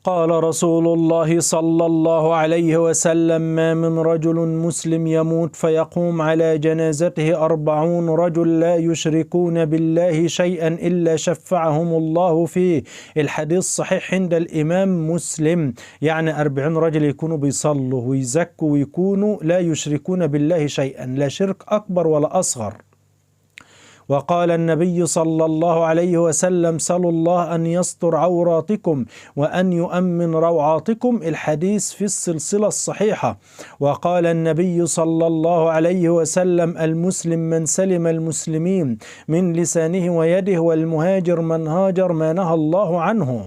قال رسول الله صلى الله عليه وسلم: ما من رجل مسلم يموت فيقوم على جنازته 40 رجل لا يشركون بالله شيئا إلا شفعهم الله فيه. الحديث صحيح عند الإمام مسلم، يعني 40 رجل يكونوا بيصلوا ويزكوا ويكونوا لا يشركون بالله شيئا، لا شرك أكبر ولا أصغر. وقال النبي صلى الله عليه وسلم: سلوا الله أن يستر عوراتكم وأن يؤمن روعاتكم. الحديث في السلسلة الصحيحة. وقال النبي صلى الله عليه وسلم: المسلم من سلم المسلمين من لسانه ويده، والمهاجر من هاجر ما نهى الله عنه.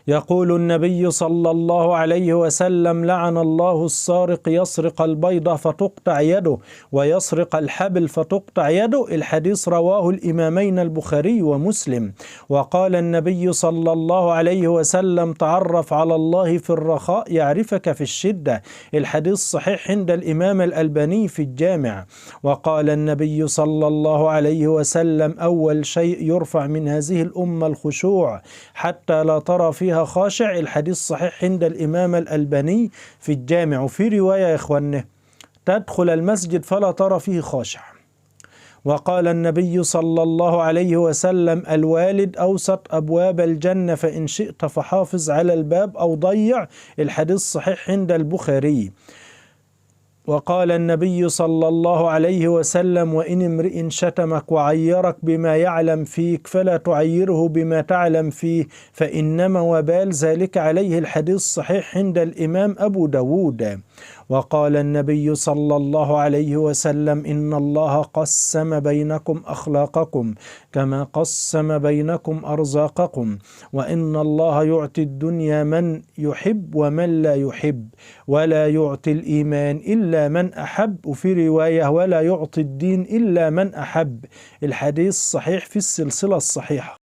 يقول النبي صلى الله عليه وسلم: لعن الله السارق يسرق البيضة فتقطع يده ويسرق الحبل فتقطع يده. الحديث رواه الإمامين البخاري ومسلم. وقال النبي صلى الله عليه وسلم: تعرف على الله في الرخاء يعرفك في الشدة. الحديث صحيح عند الإمام الألباني في الجامع. وقال النبي صلى الله عليه وسلم: أول شيء يرفع من هذه الأمة الخشوع حتى لا ترى فيها خاشع. الحديث صحيح عند الإمام الألباني في الجامع. وفي رواية يا إخواننا: تدخل المسجد فلا ترى فيه خاشع. وقال النبي صلى الله عليه وسلم: الوالد أوسط أبواب الجنة، فإن شئت فحافظ على الباب أو ضيع. الحديث صحيح عند البخاري. وقال النبي صلى الله عليه وسلم: وإن امرئ شتمك وعيرك بما يعلم فيك فلا تعيره بما تعلم فيه، فإنما وبال ذلك عليه. الحديث صحيح عند الإمام أبو داود. وقال النبي صلى الله عليه وسلم: إن الله قسم بينكم أخلاقكم كما قسم بينكم أرزاقكم، وإن الله يعطي الدنيا من يحب ومن لا يحب، ولا يعطي الإيمان إلا من أحب. وفي رواية: ولا يعطي الدين إلا من أحب. الحديث صحيح في السلسلة الصحيحة.